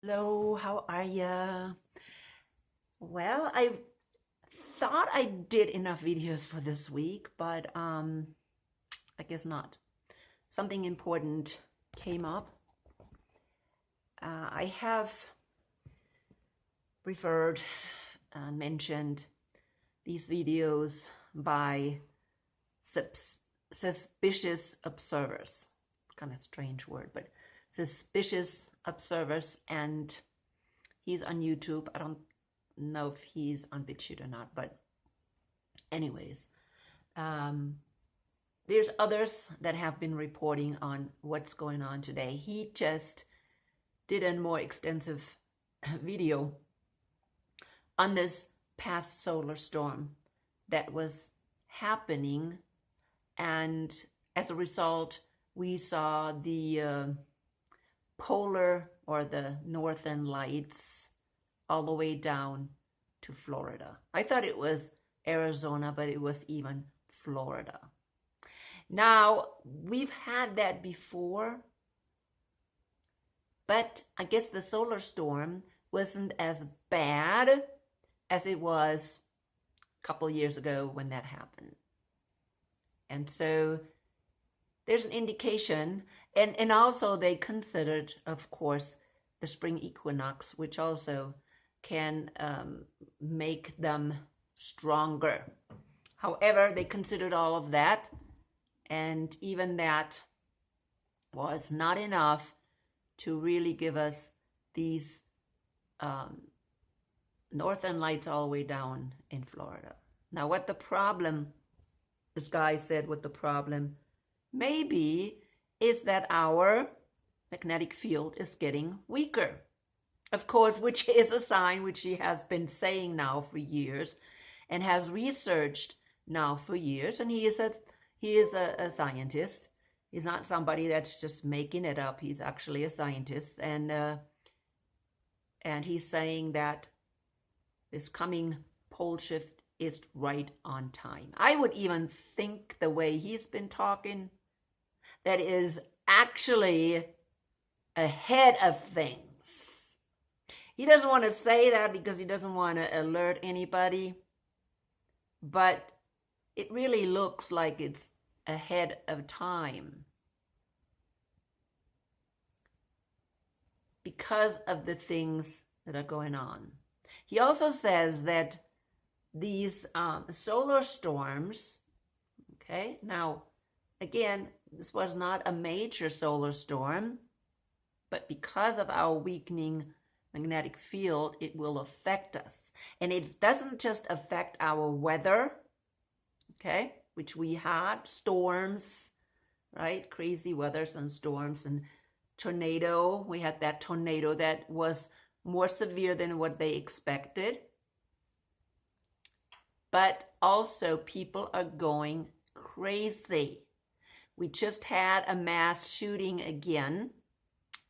Hello, how are ya? Well, I thought I did enough videos for this week, but I guess not. Something important came up. I have referred and mentioned these videos by suspicious observers. Kind of strange word, but suspicious observers, and he's on YouTube. I don't know if he's on BitChute or not, but anyways, there's others that have been reporting on what's going on today. He just did a more extensive video on this past solar storm that was happening, and as a result, we saw the polar or the northern lights all the way down to Florida. I thought it was Arizona, but it was even Florida. Now, we've had that before, but I guess the solar storm wasn't as bad as it was a couple years ago when that happened. And so there's an indication, and also they considered, of course, the spring equinox, which also can make them stronger. However, they considered all of that, and even that was not enough to really give us these northern lights all the way down in Florida. Now, what the problem, this guy said, what the problem maybe is that our magnetic field is getting weaker. Of course, which is a sign which he has been saying now for years and has researched now for years. And he is a scientist. He's not somebody that's just making it up. He's actually a scientist. And he's saying that this coming pole shift is right on time. I would even think the way he's been talking, that is actually ahead of things. He doesn't want to say that because he doesn't want to alert anybody, but it really looks like it's ahead of time because of the things that are going on. He also says that these solar storms, okay, now again, this was not a major solar storm, but because of our weakening magnetic field, it will affect us. And it doesn't just affect our weather, okay, which we had, storms, right, crazy weathers and storms and tornado. We had that tornado that was more severe than what they expected. But also people are going crazy. We just had a mass shooting again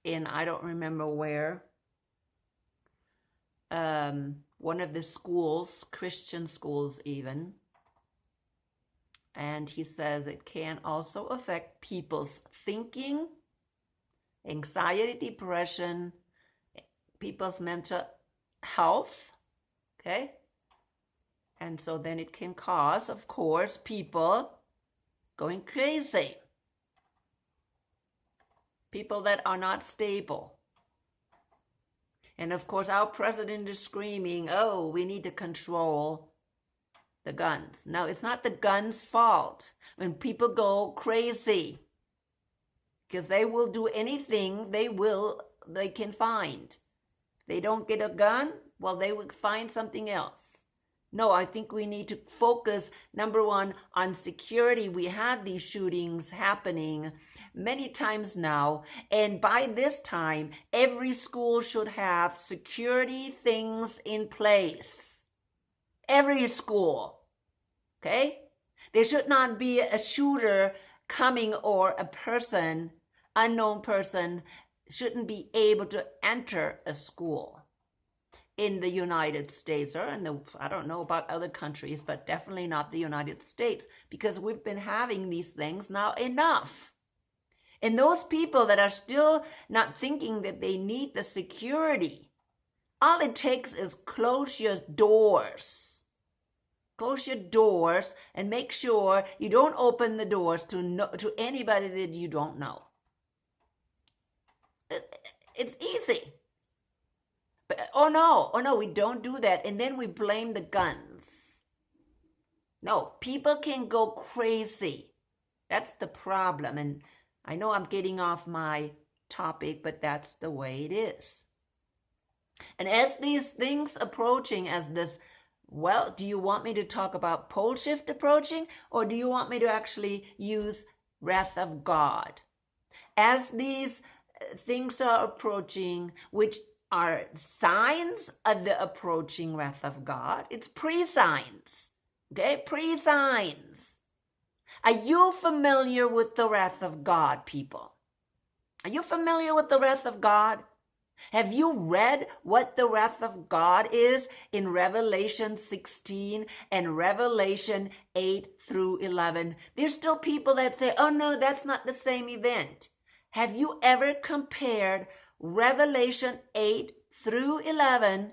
in, I don't remember where, one of the schools, Christian schools even. And he says it can also affect people's thinking, anxiety, depression, people's mental health, okay? And so then it can cause, of course, people going crazy. People that are not stable. And of course, our president is screaming, oh, we need to control the guns. No, it's not the guns' fault when people go crazy, because they will do anything they can find. If they don't get a gun, well, they will find something else. No, I think we need to focus, number one, on security. We had these shootings happening many times now, and by this time, every school should have security things in place. Every school, okay? There should not be a shooter coming, or a person, unknown person, shouldn't be able to enter a school in the United States, or I don't know about other countries, but definitely not the United States, because we've been having these things now enough. And those people that are still not thinking that they need the security, all it takes is close your doors. Close your doors and make sure you don't open the doors to anybody that you don't know. It's easy. But, oh no, we don't do that. And then we blame the guns. No, people can go crazy. That's the problem. And I know I'm getting off my topic, but that's the way it is. And as these things approaching, as this, well, do you want me to talk about pole shift approaching, or do you want me to actually use wrath of God? As these things are approaching, which are signs of the approaching wrath of God, it's pre-signs, okay? Pre-signs. Are you familiar with the wrath of God, people? Are you familiar with the wrath of God? Have you read what the wrath of God is in Revelation 16 and Revelation 8 through 11? There's still people that say, oh no, that's not the same event. Have you ever compared Revelation 8 through 11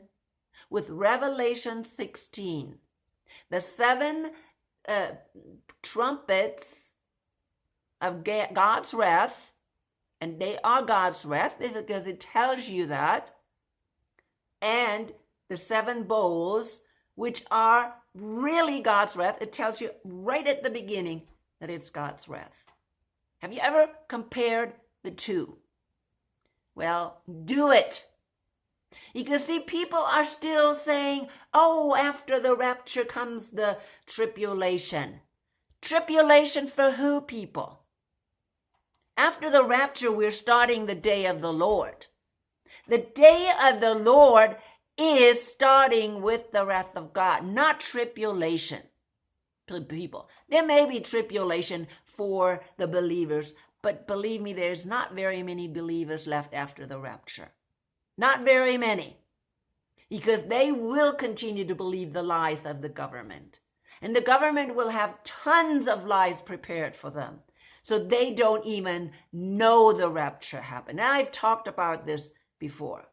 with Revelation 16? The seven trumpets of God's wrath, and they are God's wrath because it tells you that, and the seven bowls, which are really God's wrath, it tells you right at the beginning that it's God's wrath. Have you ever compared the two? Well, do it. You can see people are still saying, oh, after the rapture comes the tribulation. Tribulation for who, people? After the rapture, we're starting the day of the Lord. The day of the Lord is starting with the wrath of God, not tribulation. People, there may be tribulation for the believers, but believe me, there's not very many believers left after the rapture. Not very many. Because they will continue to believe the lies of the government. And the government will have tons of lies prepared for them. So they don't even know the rapture happened. Now, I've talked about this before.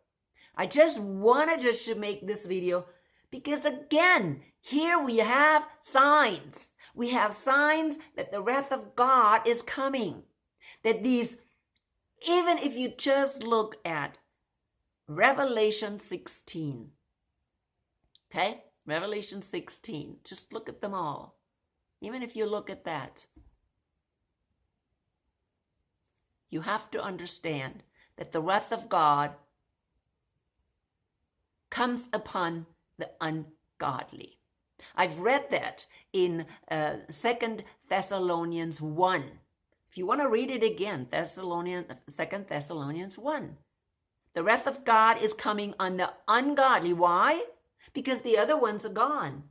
I just wanted to make this video because, again, here we have signs. We have signs that the wrath of God is coming. That these, even if you just look at Revelation 16, okay? Revelation 16, just look at them all. Even if you look at that, you have to understand that the wrath of God comes upon the ungodly. I've read that in 2 Thessalonians 1. If you want to read it again, 2 Thessalonians 1. The wrath of God is coming on the ungodly. Why? Because the other ones are gone.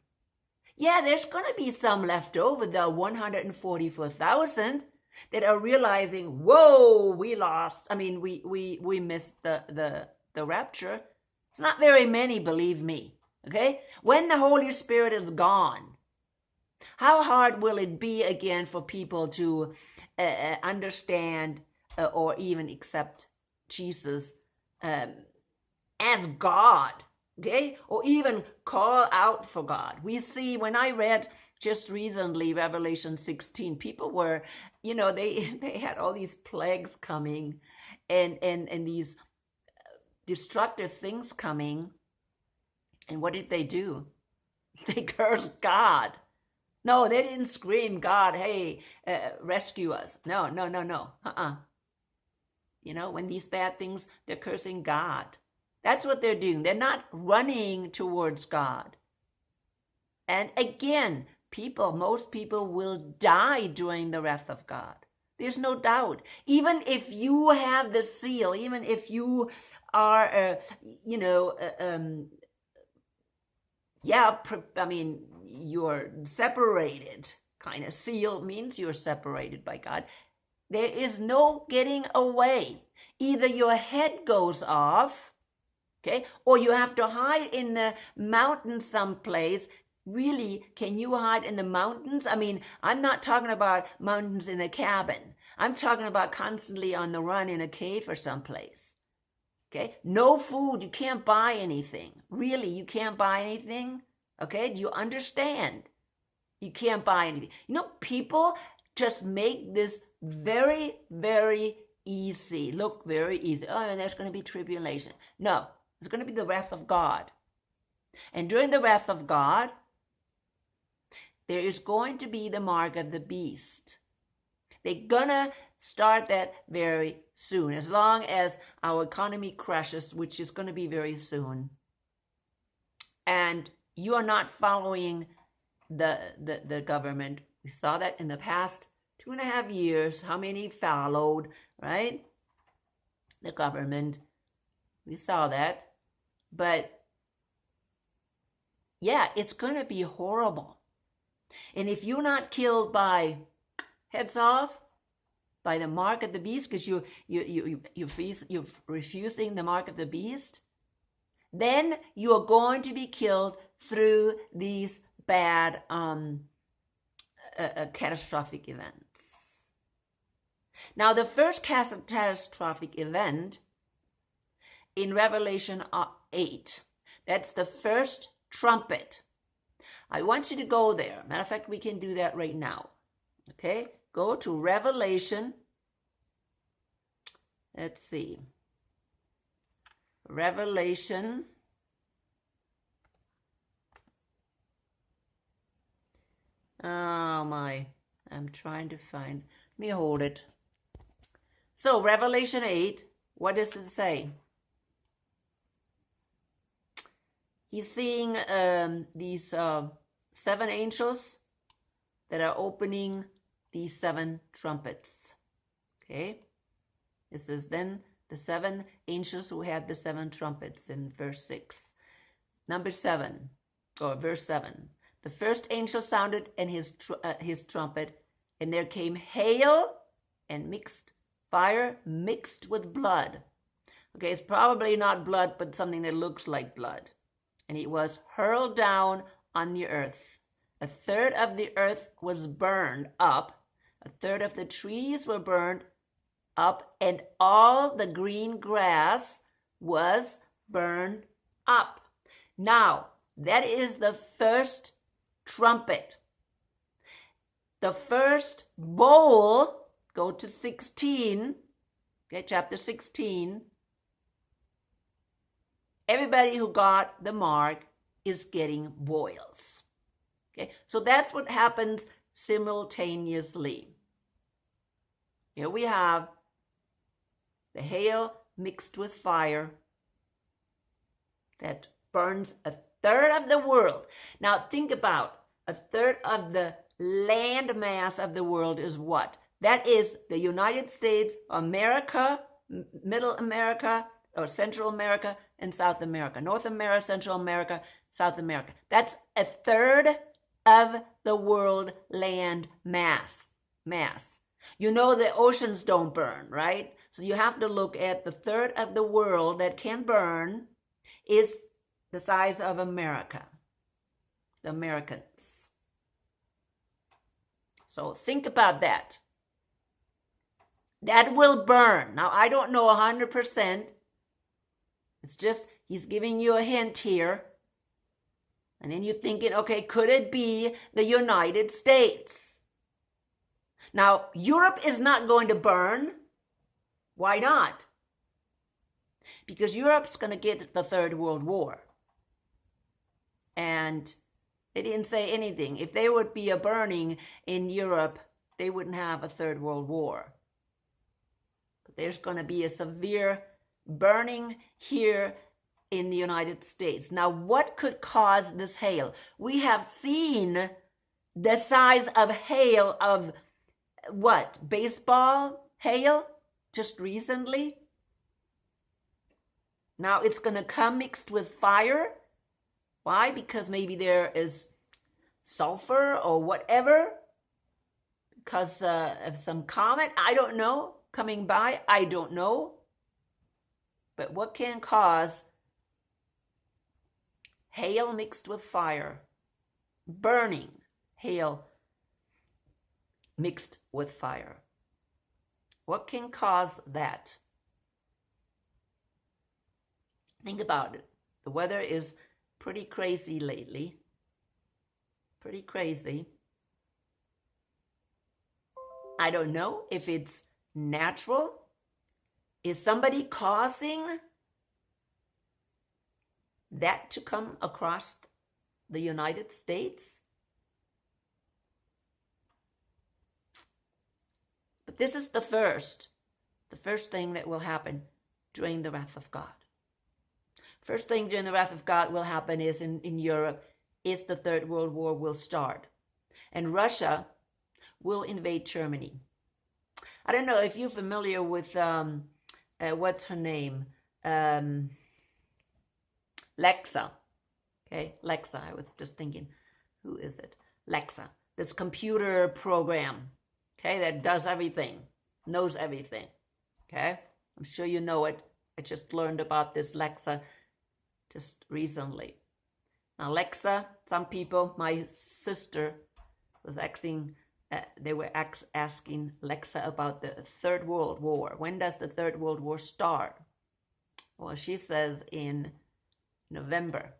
Yeah, there's going to be some left over, the 144,000 that are realizing, whoa, we lost. I mean, we missed the rapture. It's not very many, believe me. Okay? When the Holy Spirit is gone, how hard will it be again for people to understand or even accept Jesus as God, okay? Or even call out for God. We see, when I read just recently Revelation 16, people were, they had all these plagues coming and these destructive things coming. And what did they do? They cursed God. No, they didn't scream, God, hey, rescue us. No. When these bad things, they're cursing God. That's what they're doing. They're not running towards God. And again, most people will die during the wrath of God. There's no doubt. Even if you have the seal, even if you are, you're separated. Kind of seal means you're separated by God. There is no getting away. Either your head goes off, okay, or you have to hide in the mountains someplace. Really, can you hide in the mountains? I mean, I'm not talking about mountains in a cabin. I'm talking about constantly on the run in a cave or someplace. Okay? No food. You can't buy anything. Really, you can't buy anything. Okay? Do you understand? You can't buy anything. You know, people just make this very, very easy. Look, very easy. Oh, and there's going to be tribulation. No, it's going to be the wrath of God. And during the wrath of God, there is going to be the mark of the beast. They're going to start that very soon, as long as our economy crashes, which is going to be very soon. And you are not following the government. We saw that in the past 2.5 years, how many followed, right? The government. We saw that. But yeah, it's going to be horrible. And if you're not killed by heads off, by the mark of the beast, because you're refusing the mark of the beast, then you are going to be killed through these bad catastrophic events. Now, the first catastrophic event in Revelation 8, that's the first trumpet. I want you to go there. Matter of fact, we can do that right now. Okay? Go to Revelation. Let's see. Revelation. Oh my. I'm trying to find. Let me hold it. So, Revelation 8, what does it say? He's seeing these 7 angels that are opening these 7 trumpets. Okay? It says, then the 7 angels who had the 7 trumpets in verse 6. Number 7, or verse 7. The first angel sounded and his trumpet, and there came hail and mixed fire mixed with blood. Okay, it's probably not blood, but something that looks like blood. And it was hurled down on the earth. 1/3 of the earth was burned up. 1/3 of the trees were burned up, and all the green grass was burned up. Now, that is the first trumpet. The first bowl, go to 16, okay, chapter 16. Everybody who got the mark is getting boils. Okay, so that's what happens simultaneously. Here we have the hail mixed with fire that burns 1/3 of the world. Now think about 1/3 of the land mass of the world is what? That is the United States, America, Middle America, or Central America, and South America. North America, Central America, South America. That's 1/3 of the world land mass. You know the oceans don't burn, right? So you have to look at the 1/3 of the world that can burn is the size of America, the Americans. So think about that. That will burn. Now, I don't know 100%. It's just, he's giving you a hint here. And then you're thinking, okay, could it be the United States? Now, Europe is not going to burn. Why not? Because Europe's going to get the Third World War. And they didn't say anything. If there would be a burning in Europe, they wouldn't have a Third World War. But there's going to be a severe burning here in the United States. Now, what could cause this hail? We have seen the size of hail of what? Baseball hail just recently. Now it's going to come mixed with fire. Why? Because maybe there is sulfur or whatever. Because of some comet, I don't know, coming by, I don't know. But what can cause hail mixed with fire? Burning hail mixed with fire. What can cause that? Think about it. The weather is pretty crazy lately. Pretty crazy. I don't know if it's natural. Is somebody causing that to come across the United States? But this is the first thing that will happen during the wrath of God. First thing during the wrath of God will happen is in Europe is the Third World War will start. And Russia will invade Germany. I don't know if you're familiar with, what's her name? Lexa. Okay, Lexa. I was just thinking, who is it? Lexa. This computer program, okay, that does everything, knows everything. Okay, I'm sure you know it. I just learned about this Lexa just recently. Now, Lexa, some people, my sister was asking, they were asking Lexa about the Third World War. When does the Third World War start? Well, she says in November,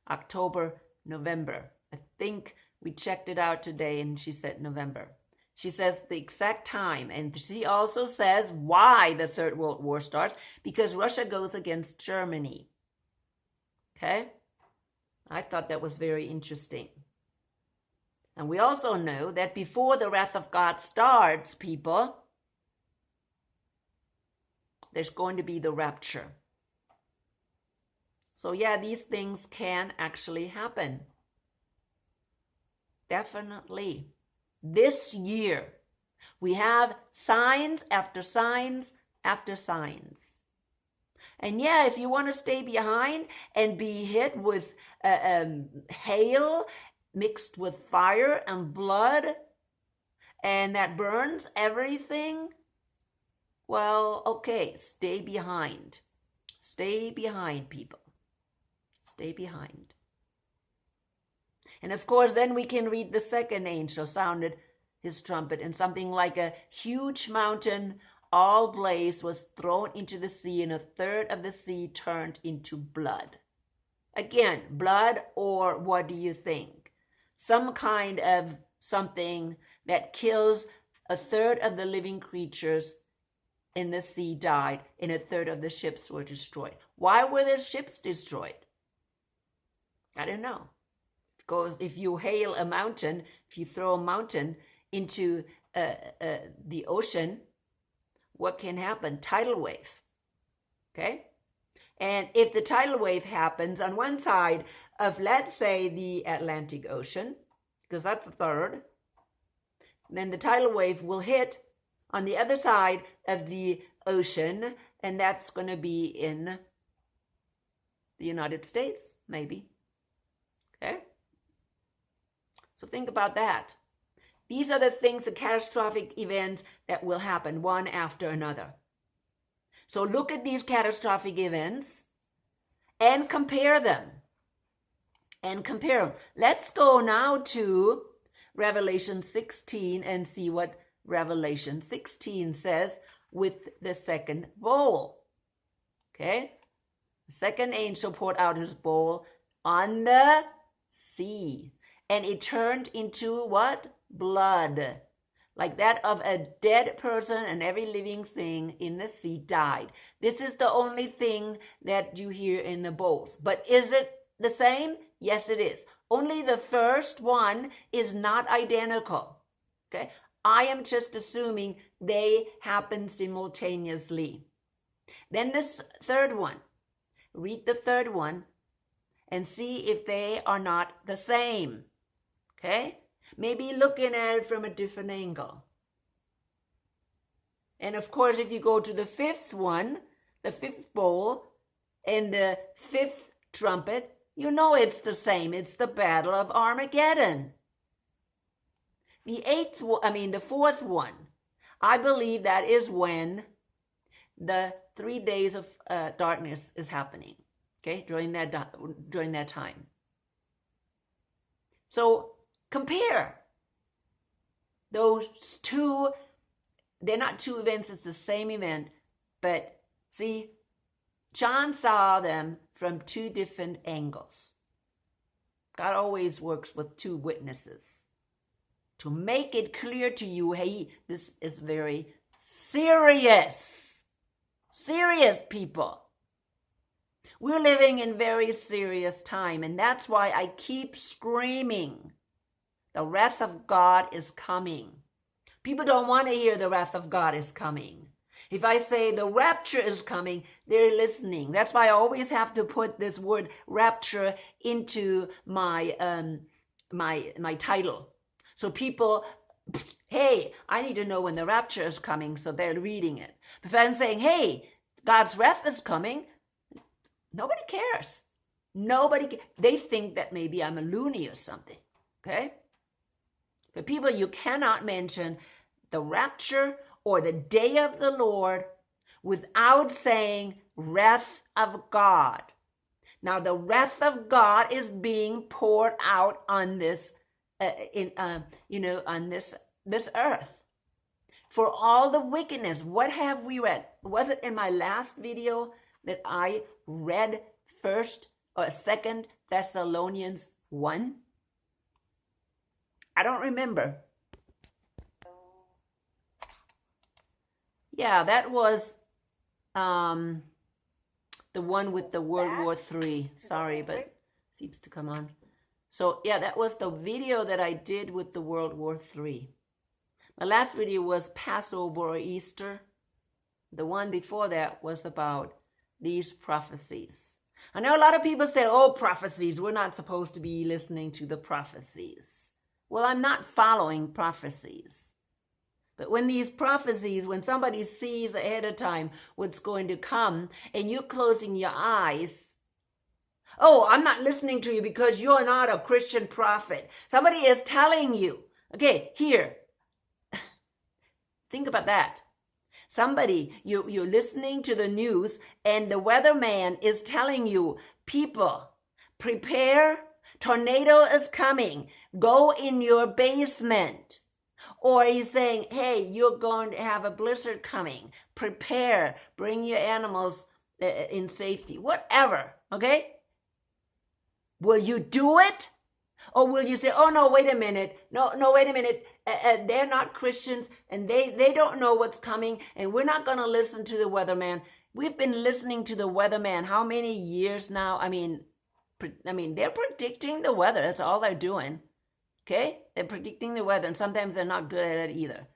October, November. I think we checked it out today and she said November. She says the exact time, and she also says why the Third World War starts, because Russia goes against Germany. Okay? I thought that was very interesting. And we also know that before the wrath of God starts, people, there's going to be the rapture. So yeah, these things can actually happen. Definitely. This year, we have signs after signs after signs. And yeah, if you want to stay behind and be hit with hail mixed with fire and blood, and that burns everything, well, okay, stay behind. Stay behind, people. Stay behind. And of course, then we can read the second angel sounded his trumpet, and something like a huge mountain all blaze was thrown into the sea, and a third of the sea turned into blood. Again, blood, or what do you think? Some kind of something that kills a third of the living creatures in the sea died, and a third of the ships were destroyed. Why were the ships destroyed? I don't know. Because if you hail a mountain, if you throw a mountain into the ocean, what can happen? Tidal wave. Okay? And if the tidal wave happens on one side of, let's say, the Atlantic Ocean, because that's the third, then the tidal wave will hit on the other side of the ocean, and that's going to be in the United States, maybe. Okay? So think about that. These are the things, the catastrophic events that will happen one after another. So look at these catastrophic events and compare them. Let's go now to Revelation 16 and see what Revelation 16 says with the second bowl. Okay? The second angel poured out his bowl on the sea, and it turned into what? Blood, like that of a dead person, and every living thing in the sea died. This is the only thing that you hear in the bowls. But is it the same? Yes, it is. Only the first one is not identical. Okay? I am just assuming they happen simultaneously. Then this third one. Read the third one and see if they are not the same. Okay? Maybe looking at it from a different angle. And of course, if you go to the fifth one, the fifth bowl, and the fifth trumpet, you know it's the same. It's the Battle of Armageddon. The fourth one, I believe that is when the 3 days of darkness is happening. Okay, during that time. So compare those two they're not two events, it's the same event. But see, John saw them from two different angles. God always works with two witnesses to make it clear to you, hey, this is very serious. Serious, people. We're living in very serious time, and that's why I keep screaming. The wrath of God is coming. People don't want to hear the wrath of God is coming. If I say the rapture is coming, they're listening. That's why I always have to put this word rapture into my my title. So people, hey, I need to know when the rapture is coming, so they're reading it. But if I'm saying, hey, God's wrath is coming, nobody cares. They think that maybe I'm a loony or something, okay? But people, you cannot mention the rapture or the day of the Lord without saying wrath of God. Now, the wrath of God is being poured out on this, on this earth. For all the wickedness, what have we read? Was it in my last video that I read 1st or 2nd Thessalonians 1? I don't remember. Yeah, that was the one with the World War III. Sorry, but it seems to come on. So yeah, that was the video that I did with the World War III. My last video was Passover or Easter. The one before that was about these prophecies. I know a lot of people say, oh, prophecies, we're not supposed to be listening to the prophecies. Well, I'm not following prophecies. But when these prophecies, when somebody sees ahead of time what's going to come, and you're closing your eyes, oh, I'm not listening to you because you're not a Christian prophet. Somebody is telling you, okay, here, think about that. Somebody, you're listening to the news, and the weatherman is telling you, people, prepare, tornado is coming, go in your basement. Or he's saying, hey, you're going to have a blizzard coming. Prepare. Bring your animals in safety. Whatever, okay? Will you do it? Or will you say, oh, no, wait a minute. No, wait a minute. They're not Christians, and they don't know what's coming, and we're not going to listen to the weatherman. We've been listening to the weatherman how many years now? I mean, they're predicting the weather. That's all they're doing. Okay? They're predicting the weather, and sometimes they're not good at it either.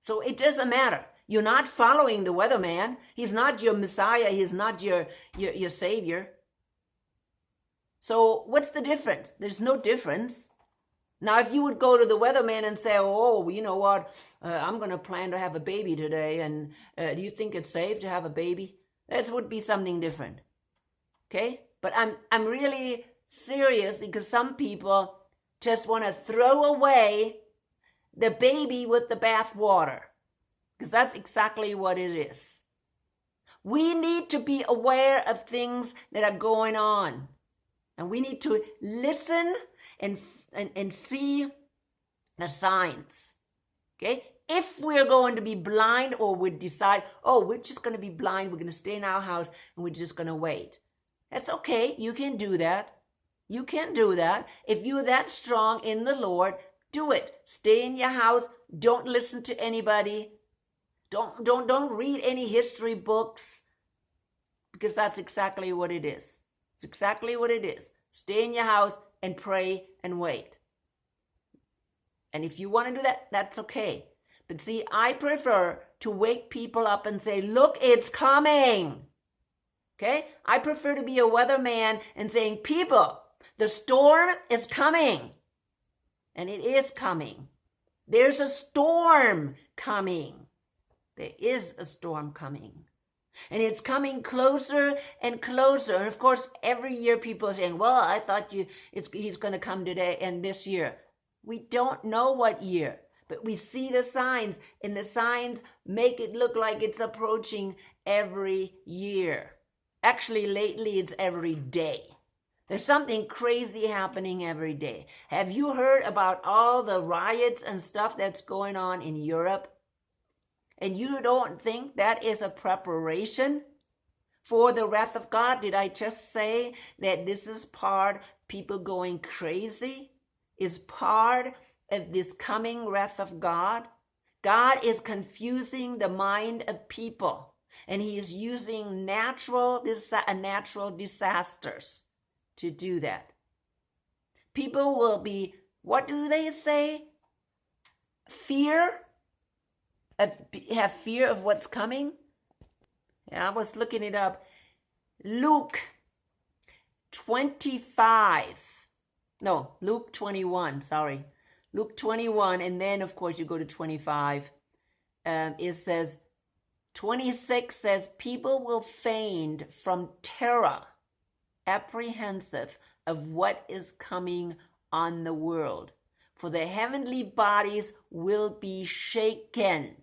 So it doesn't matter. You're not following the weatherman. He's not your Messiah. He's not your Savior. So what's the difference? There's no difference. Now, if you would go to the weatherman and say, oh, you know what? I'm going to plan to have a baby today, and do you think it's safe to have a baby? That would be something different. Okay? But I'm really serious, because some people just want to throw away the baby with the bathwater, because that's exactly what it is. We need to be aware of things that are going on, and we need to listen and see the signs. Okay? If we're going to be blind, or we decide, oh, we're just going to be blind, we're going to stay in our house and we're just going to wait. That's okay. You can do that. You can do that. If you're that strong in the Lord, do it. Stay in your house. Don't listen to anybody. Don't read any history books, because that's exactly what it is. It's exactly what it is. Stay in your house and pray and wait. And if you want to do that, that's okay. But see, I prefer to wake people up and say, look, it's coming. Okay? I prefer to be a weatherman and saying, people, the storm is coming. And it is coming. There's a storm coming. There is a storm coming. And it's coming closer and closer. And of course, every year people are saying, well, I thought he's going to come today and this year. We don't know what year, but we see the signs, and the signs make it look like it's approaching every year. Actually, lately it's every day. There's something crazy happening every day. Have you heard about all the riots and stuff that's going on in Europe? And you don't think that is a preparation for the wrath of God? Did I just say that this is part, people going crazy, is part of this coming wrath of God? God is confusing the mind of people, and he is using natural disasters to do that. People will be, what do they say? Have fear of what's coming. Yeah, I was looking it up. Luke 21, sorry. Luke 21, and then of course you go to 25. It says, 26 says, people will faint from terror, apprehensive of what is coming on the world, for the heavenly bodies will be shaken.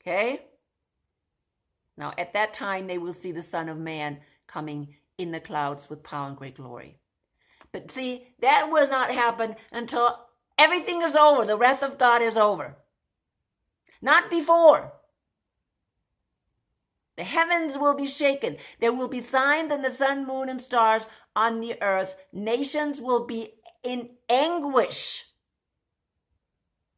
Okay? Now, at that time, they will see the Son of Man coming in the clouds with power and great glory. But see, that will not happen until everything is over. The wrath of God is over. Not before. The heavens will be shaken. There will be signs in the sun, moon, and stars on the earth. Nations will be in anguish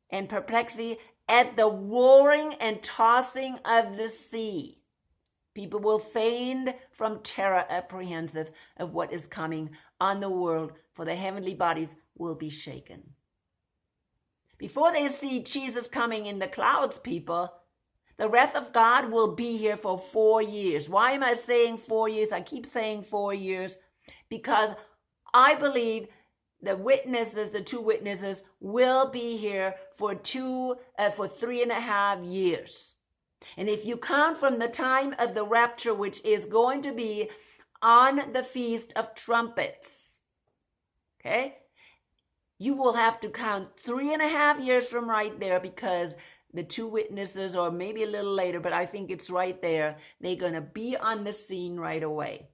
and perplexity at the roaring and tossing of the sea. People will faint from terror, apprehensive of what is coming on the world, for the heavenly bodies will be shaken. Before they see Jesus coming in the clouds, people, the wrath of God will be here for 4 years. Why am I saying 4 years? I keep saying 4 years because I believe the two witnesses will be here for 3.5 years. And if you count from the time of the rapture, which is going to be on the Feast of Trumpets, okay, you will have to count 3.5 years from right there, because the two witnesses, or maybe a little later, but I think it's right there, they're going to be on the scene right away.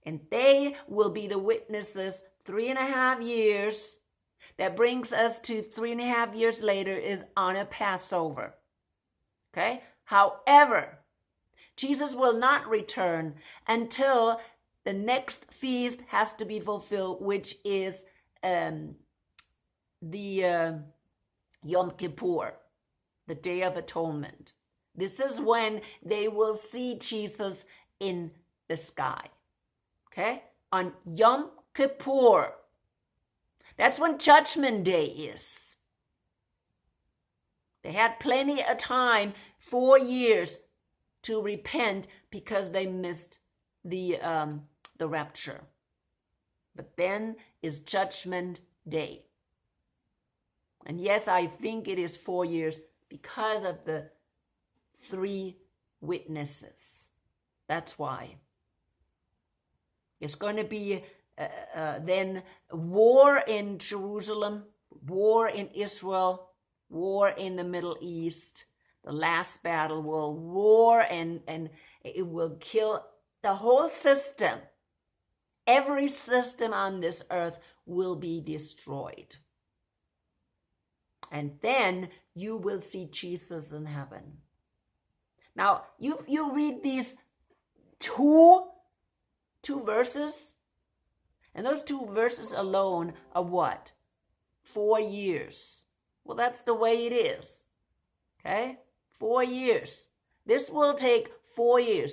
And they will be the witnesses 3.5 years. That brings us to 3.5 years later is on a Passover. Okay? However, Jesus will not return until the next feast has to be fulfilled, which is the Yom Kippur, the Day of Atonement. This is when they will see Jesus in the sky. Okay? On Yom Kippur. That's when Judgment Day is. They had plenty of time, 4 years, to repent because they missed the rapture. But then is Judgment Day. And yes, I think it is 4 years because of the 3 witnesses. That's why. It's going to be then war in Jerusalem, war in Israel, war in the Middle East. The last battle will roar and it will kill the whole system. Every system on this earth will be destroyed. And then you will see Jesus in heaven. Now, you read these two verses, and those 2 verses alone are what? 4 years. Well, that's the way it is. Okay? 4 years. This will take 4 years.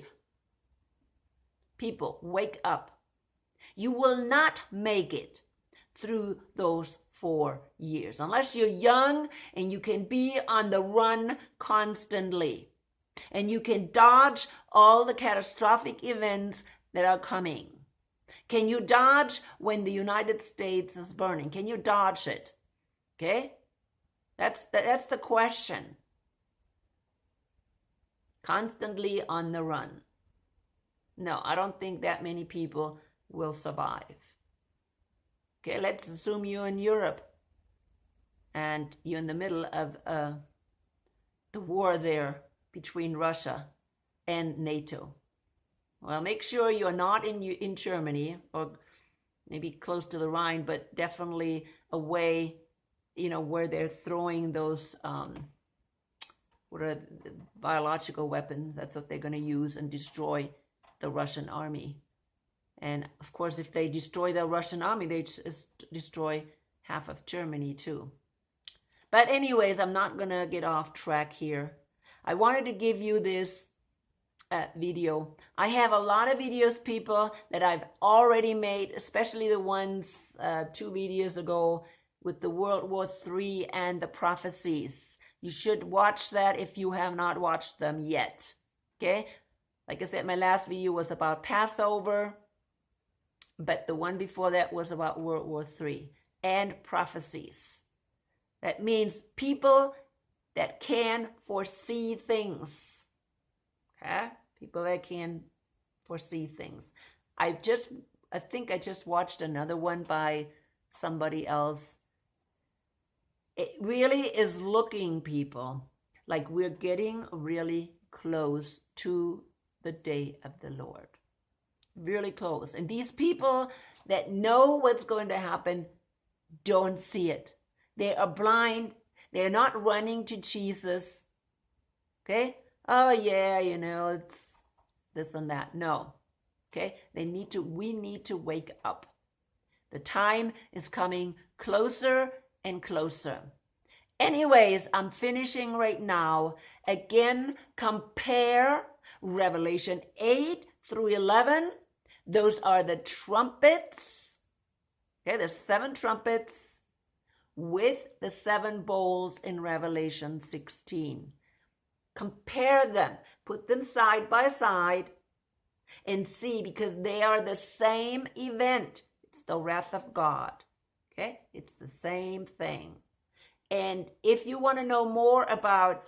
People, wake up. You will not make it through those 4 years unless you're young and you can be on the run constantly and you can dodge all the catastrophic events that are coming. Can you dodge when the United States is burning? Can you dodge it? Okay? That's the question. Constantly on the run. No, I don't think that many people will survive. Okay, let's assume you're in Europe and you're in the middle of the war there between Russia and NATO. Well, make sure you're not in Germany, or maybe close to the Rhine, but definitely away, where they're throwing those what are the biological weapons. That's what they're going to use and destroy the Russian army. And of course, if they destroy the Russian army, they just destroy half of Germany too. But anyways, I'm not going to get off track here. I wanted to give you this video. I have a lot of videos, people, that I've already made, especially the ones 2 videos ago with the World War III and the prophecies. You should watch that if you have not watched them yet. Okay? Like I said, my last video was about Passover, but the one before that was about World War III and prophecies. That means people that can foresee things. Okay? People that can foresee things. I think I just watched another one by somebody else. It really is looking, people, like we're getting really close to the day of the Lord. Really close. And these people that know what's going to happen don't see it. They are blind. They're not running to Jesus. Okay? Oh yeah, it's this and that. No. Okay? We need to wake up. The time is coming closer and closer. Anyways, I'm finishing right now. Again, compare Revelation 8 through 11. Those are the trumpets. Okay, there's 7 trumpets with the 7 bowls in Revelation 16. Compare them. Put them side by side and see, because they are the same event. It's the wrath of God. Okay? It's the same thing. And if you want to know more about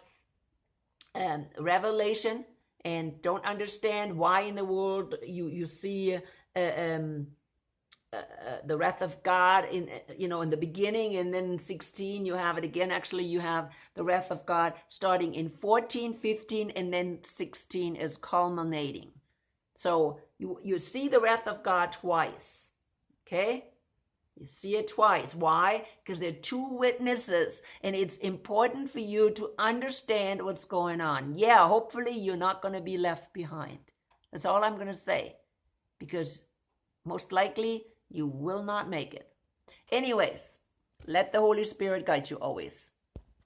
Revelation and don't understand why in the world you see the wrath of God in the beginning, and then in 16 you have it again. Actually, you have the wrath of God starting in 14, 15, and then 16 is culminating. So you see the wrath of God twice. Okay? You see it twice. Why? Because there are 2 witnesses, and it's important for you to understand what's going on. Yeah, hopefully you're not going to be left behind. That's all I'm going to say, because most likely you will not make it. Anyways, let the Holy Spirit guide you always.